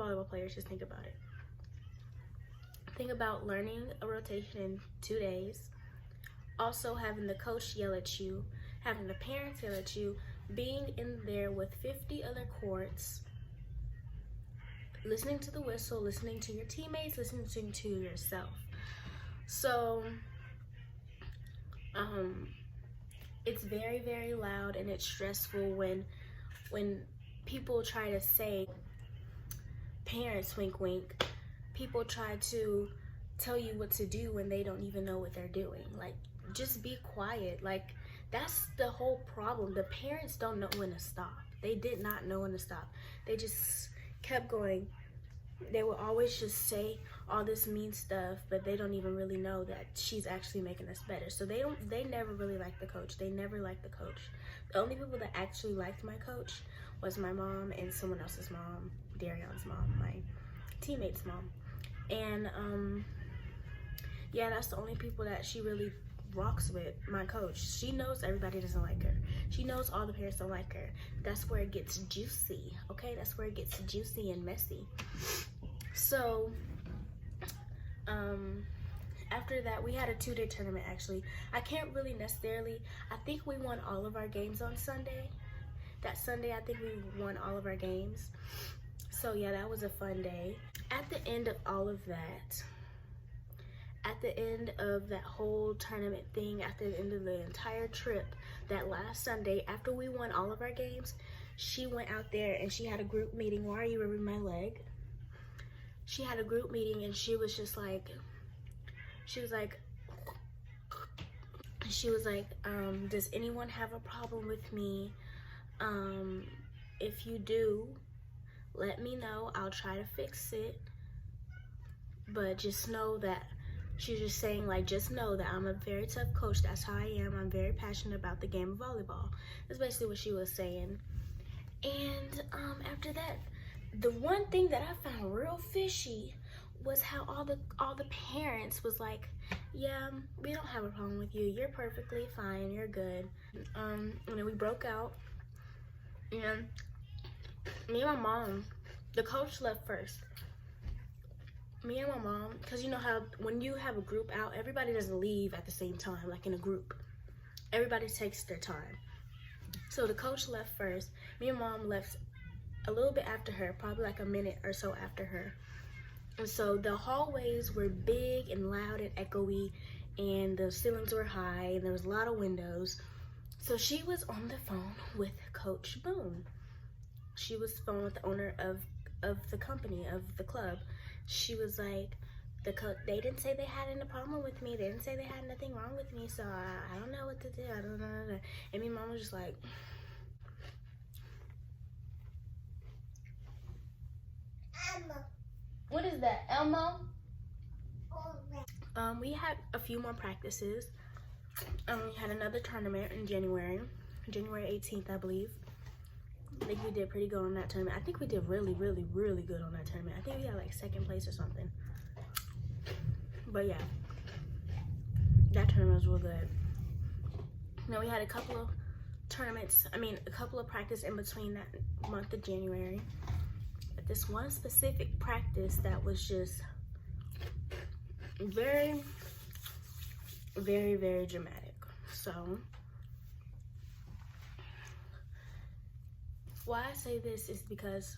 volleyball players, just think about it. Think about learning a rotation in 2 days, also having the coach yell at you, having the parents yell at you, being in there with 50 other courts, listening to the whistle, listening to your teammates, listening to yourself. So, it's very, very loud, and it's stressful when people try to say, parents wink wink, people try to tell you what to do when they don't even know what they're doing. Like, just be quiet. Like, that's the whole problem. The parents don't know when to stop. They did not know when to stop. They just kept going. They would always just say all this mean stuff, but they don't even really know that she's actually making us better. So they never really liked the coach. They never liked the coach. The only people that actually liked my coach was my mom and someone else's mom, Darion's mom, my teammate's mom. And yeah, that's the only people that she really rocks with, my coach. She knows everybody doesn't like her. She knows all the parents don't like her. That's where it gets juicy, okay? That's where it gets juicy and messy. So, after that, we had a 2-day tournament, actually. I can't really necessarily, I think we won all of our games on Sunday. That Sunday, I think we won all of our games. So yeah, that was a fun day. At the end of all of that, at the end of that whole tournament thing, at the end of the entire trip, that last Sunday, after we won all of our games, she went out there and she had a group meeting. Why are you rubbing my leg? She had a group meeting, and she was like, does anyone have a problem with me? If you do, let me know. I'll try to fix it. But just know that, she's just saying, like, just know that I'm a very tough coach. That's how I am. I'm very passionate about the game of volleyball. That's basically what she was saying. And after that, the one thing that I found real fishy was how all the parents was like, yeah, we don't have a problem with you. You're perfectly fine. You're good. And then we broke out. And me and my mom, the coach left first. Me and my mom, because you know how when you have a group out, everybody doesn't leave at the same time, like in a group. Everybody takes their time. So the coach left first. Me and mom left a little bit after her, probably like a minute or so after her. And so the hallways were big and loud and echoey, and the ceilings were high, and there was a lot of windows. So she was on the phone with Coach Boone. She was on the phone with the owner of the company, of the club. She was like, they didn't say they had any problem with me. They didn't say they had nothing wrong with me, so I don't know what to do. I don't know. And me and mom was just like, Elmo. What is that, Elmo? We had a few more practices. We had another tournament in January 18th, I believe. I think we did pretty good on that tournament. I think we did really, really, really good on that tournament. I think we got like 2nd place or something. But yeah, that tournament was real good. Now we had a couple of tournaments, a couple of practice in between that month of January. But this one specific practice that was just very, very, very dramatic. So, why I say this is because,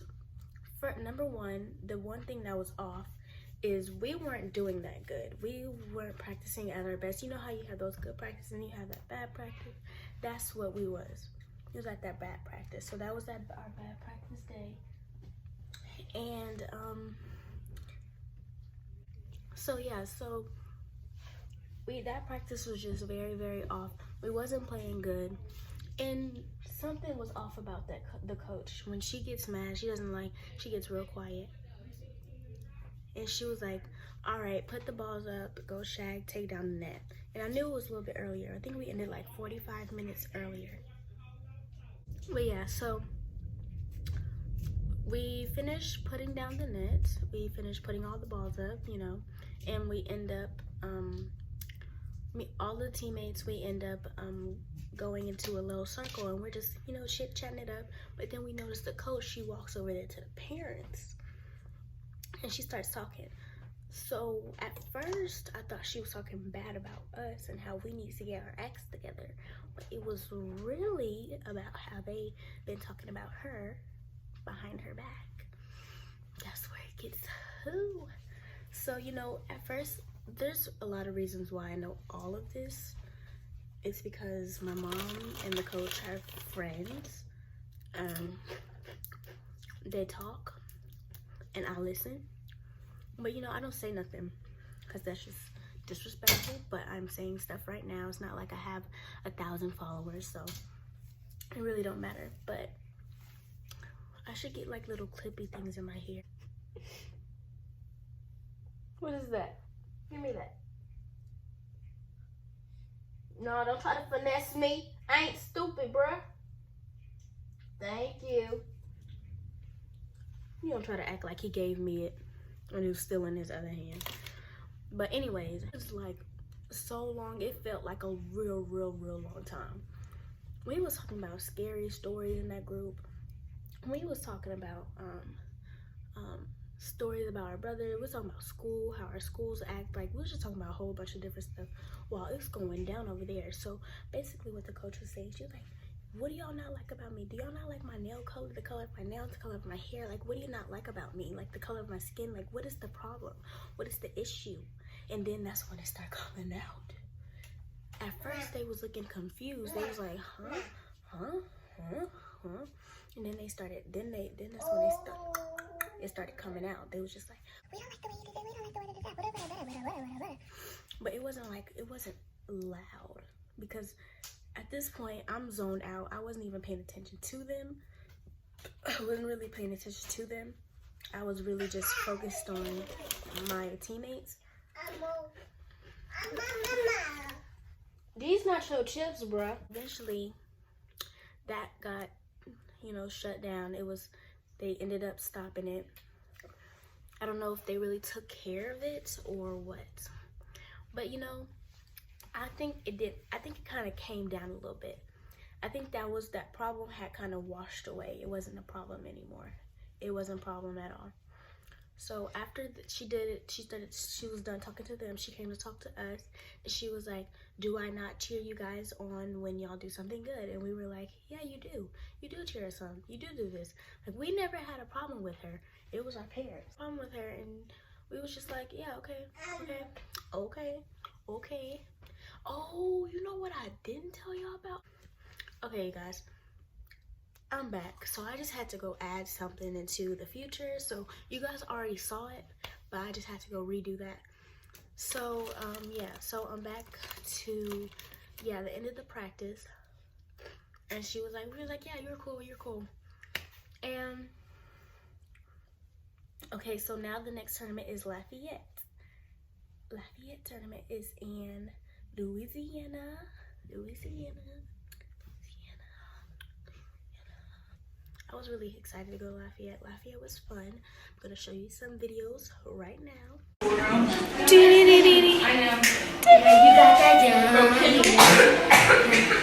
for number one, the one thing that was off is we weren't doing that good. We weren't practicing at our best. You know how you have those good practices and you have that bad practice? That's what we was. It was at that bad practice. So that was our bad practice day. And so yeah, that practice was just very, very off. We wasn't playing good. And something was off about the coach. When she gets mad, she gets real quiet. And she was like, all right, put the balls up, go shag, take down the net. And I knew it was a little bit earlier. I think we ended like 45 minutes earlier. But yeah, so we finished putting down the net. We finished putting all the balls up, and we end up, all the teammates, we end up going into a little circle, and we're just, chit-chatting it up. But then we noticed the coach, she walks over there to the parents. and she starts talking. So at first I thought she was talking bad about us and how we need to get our acts together, but it was really about how they been talking about her behind her back. That's where it gets who. So, you know, at first there's a lot of reasons why I know all of this. It's because my mom and the coach are friends. They talk and I listen, but you know, I don't say nothing because that's just disrespectful. But I'm saying stuff right now. It's not like I have 1,000 followers, so it really don't matter. But I should get like little clippy things in my hair. What is that? Give me that. No, don't try to finesse me. I ain't stupid, bruh. Thank you. You don't try to act like he gave me it when he was still in his other hand. But anyways, it was like so long. It felt like a real long time. We was talking about scary stories in that group. We was talking about stories about our brother. We was talking about school, how our schools act. Like, we was just talking about a whole bunch of different stuff while it's going down over there. So basically what the coach was saying, she was like, what do y'all not like about me? Do y'all not like my nail color, the color of my nails, the color of my hair? Like, what do you not like about me? Like, the color of my skin? Like, what is the problem? What is the issue? And then that's when it started coming out. At first, they was looking confused. They was like, huh? And then they started, then that's when it started coming out. They was just like, we don't like the way you did that, we don't like the way you did that, but it wasn't loud, because at this point, I'm zoned out. I wasn't even paying attention to them. I wasn't really paying attention to them. I was really just focused on my teammates. These nacho chips, bruh. Eventually, that got, you know, shut down. They ended up stopping it. I don't know if they really took care of it or what. But, you know, I think it did. I think it kind of came down a little bit. I think that problem had kind of washed away. It wasn't a problem anymore. It wasn't a problem at all. So after she was done talking to them, she came to talk to us, and she was like, do I not cheer you guys on when y'all do something good? And we were like, yeah, you do. You do cheer us on. You do this. Like, we never had a problem with her. It was our parents' problem with her, and we was just like, yeah, okay. Oh, you know what I didn't tell y'all about? Okay, guys. I'm back. So I just had to go add something into the future. So you guys already saw it, but I just had to go redo that. So yeah, so I'm back to the end of the practice. And we were like, yeah, you're cool. And okay, so now the next tournament is Lafayette. Lafayette tournament is in Louisiana. I was really excited to go to Lafayette. Lafayette was fun. I'm gonna show you some videos right now. I know. You got that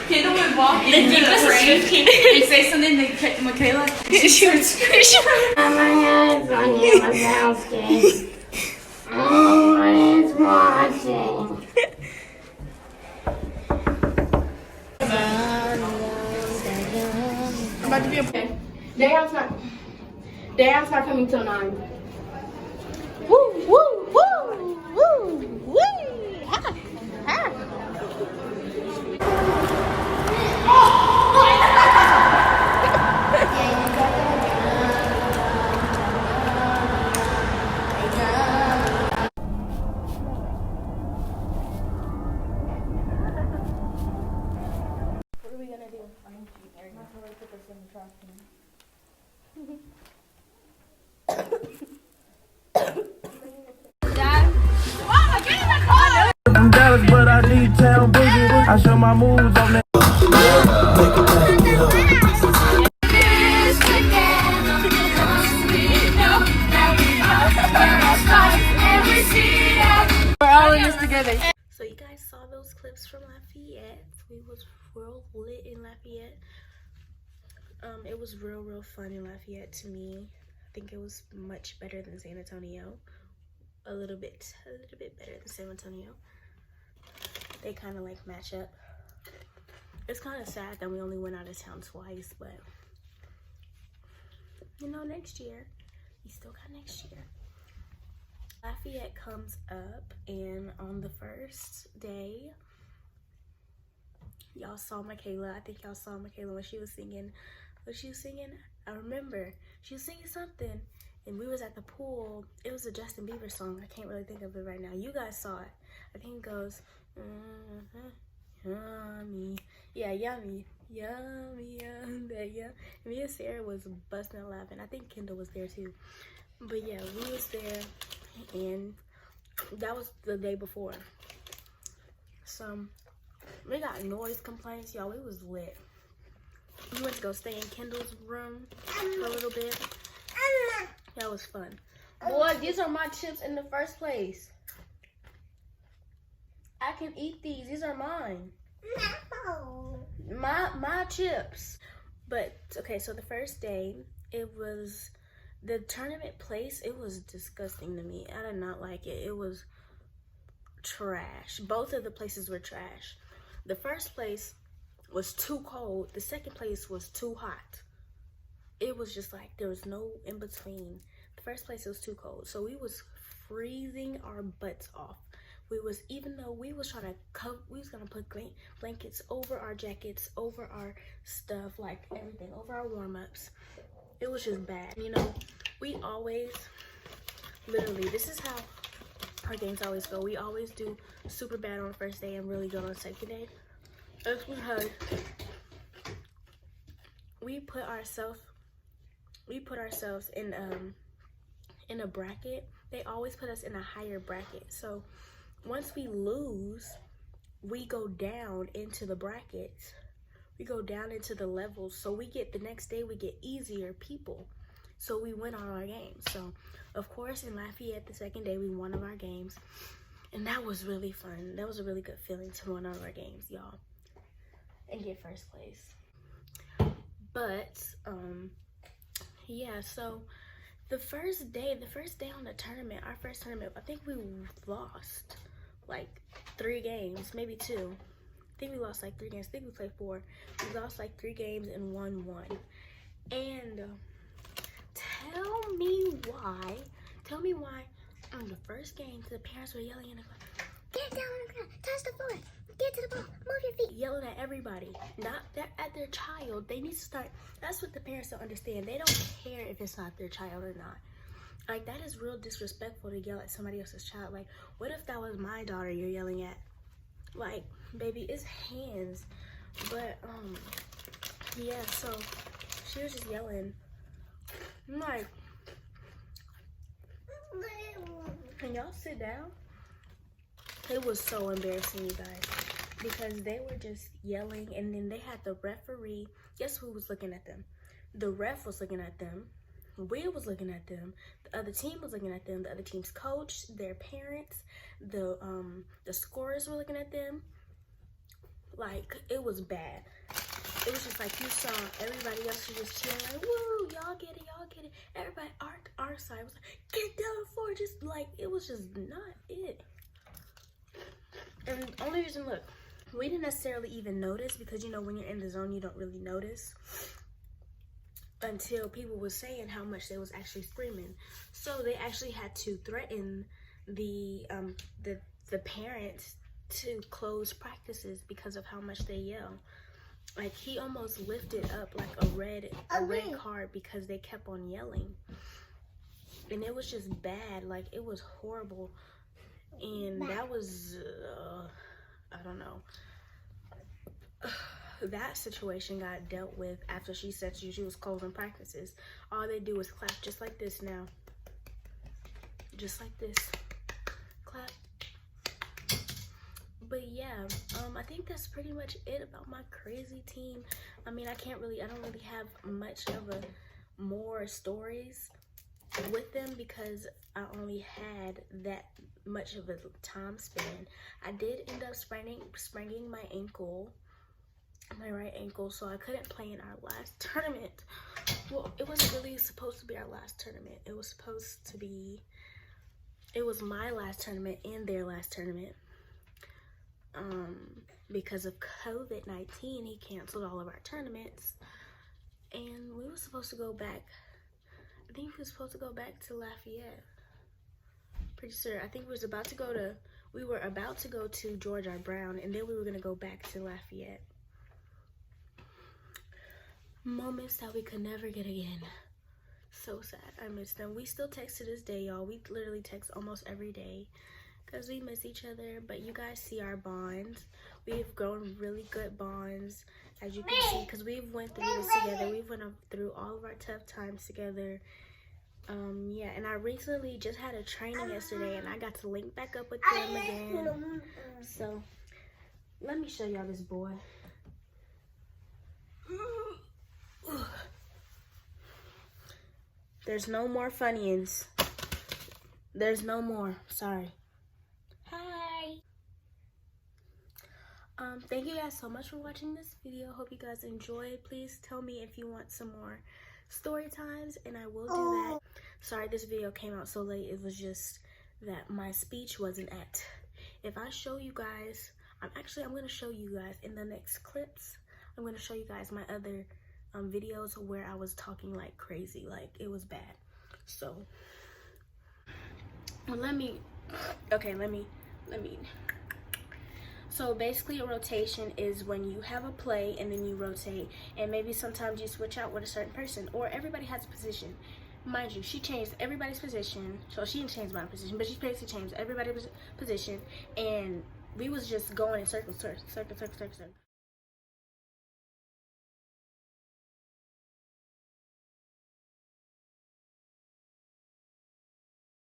Kendall would walk in the frame and say something to Michaela. She starts screaming. My head's on you, Wazowski. Everybody's watching. I'm about to be okay. Day out's not coming till 9. Woo! What are we gonna do? I'll probably put this in the trash can. I'm Dallas, but I need town boogie. I show my moves on that. We're all in this together. So you guys saw those clips from Lafayette. We was real lit in Lafayette. It was real fun in Lafayette to me. think it was much better than San Antonio. A little bit better than San Antonio. They kind of like match up. It's kind of sad that we only went out of town twice, but you know, next year, we still got next year. Lafayette comes up, and on the first day, y'all saw Michaela. I think y'all saw Michaela when she was singing. What she was singing? I remember she was singing something, and we was at the pool. It was a Justin Bieber song. I can't really think of it right now. You guys saw it. I think it goes, yummy, yeah, yummy, yummy, yeah. Me and Sarah was busting and laughing. I think Kendall was there too. But yeah, we was there, and that was the day before. So we got noise complaints, y'all. It was lit. We went to go stay in Kendall's room for a little bit. That was fun. Boy, these are my chips in the first place. I can eat these. These are mine. No. My chips. But okay, so the first day, it was the tournament place. It was disgusting to me. I did not like it. It was trash. Both of the places were trash. The first place was too cold. The second place was too hot. It was just like there was no in between. The first place was too cold, so we was freezing our butts off. We was, even though we was trying to cover, we was gonna put blankets over our jackets, over our stuff, like everything, over our warm-ups. It was just bad. You know, we always, literally, this is how our games always go. We always do super bad on the first day and really good on the second day. It's because we put ourselves in a bracket. They always put us in a higher bracket. So once we lose, we go down into the brackets. We go down into the levels. So we get, the next day we get easier people. So we win on our games. So of course in Lafayette, the second day we won on our games. And that was really fun. That was a really good feeling to win on our games, y'all. And get first place. But yeah, so the first day on the tournament, our first tournament, I think we lost like 3 games, maybe 2. I think we lost like 3 games. I think we played 4. We lost like 3 games and won 1. And tell me why on the first game the parents were yelling in the car, get down on the ground, touch the floor, get to the ball, move your feet, yelling at everybody, not that at their child. They need to start. That's what the parents don't understand. They don't care if it's not their child or not. Like, that is real disrespectful to yell at somebody else's child. Like, what if that was my daughter you're yelling at? Like, baby, it's hands. But yeah, so she was just yelling. I'm like, can y'all sit down? It was so embarrassing, you guys, because they were just yelling, and then they had the referee. Guess who was looking at them? The ref was looking at them. We was looking at them. The other team was looking at them. The other team's coach, their parents, the scorers were looking at them. Like, it was bad. It was just like you saw everybody else was just cheering, like, woo, y'all get it, y'all get it. Everybody, our side was like, get down the floor, just like, it was just not it. And the only reason, look, we didn't necessarily even notice, because, you know, when you're in the zone, you don't really notice until people was saying how much they was actually screaming. So they actually had to threaten the parents to close practices because of how much they yell. Like, he almost lifted up like a red card because they kept on yelling. And it was just bad. Like, it was horrible. And that was, I don't know. That situation got dealt with after she said she was closing practices. All they do is clap just like this now. Just like this. Clap. But yeah, I think that's pretty much it about my crazy team. I mean, I don't really have much of more stories with them because I only had that much of a time span. I did end up spraining my ankle my right ankle, so I couldn't play in our last tournament. Well, it wasn't really supposed to be our last tournament. It was supposed to be, it was my last tournament and their last tournament. Because of COVID-19, he canceled all of our tournaments, and we were supposed to go back. I think we were supposed to go back to Lafayette. Pretty sure. I think we were about to go to George R. Brown, and then we were gonna go back to Lafayette. Moments that we could never get again. So sad. I miss them. We still text to this day, y'all. We literally text almost every day because we miss each other. But you guys see our bonds. We've grown really good bonds, as you can see, because we've went through this together. We've went through all of our tough times together. Yeah, and I recently just had a training yesterday, and I got to link back up with them again. So let me show y'all this boy. There's no more Funyuns. There's no more. Sorry. Hi. Thank you guys so much for watching this video. Hope you guys enjoyed. Please tell me if you want some more story times, and I will do that. Sorry this video came out so late. It was just that my speech wasn't at. If I show you guys, I'm going to show you guys in the next clips. I'm going to show you guys my other videos where I was talking like crazy, like it was bad. So so basically a rotation is when you have a play and then you rotate, and maybe sometimes you switch out with a certain person, or everybody has a position. Mind you, she changed everybody's position, so she didn't change my position, but she basically changed everybody's position, and we was just going in circles.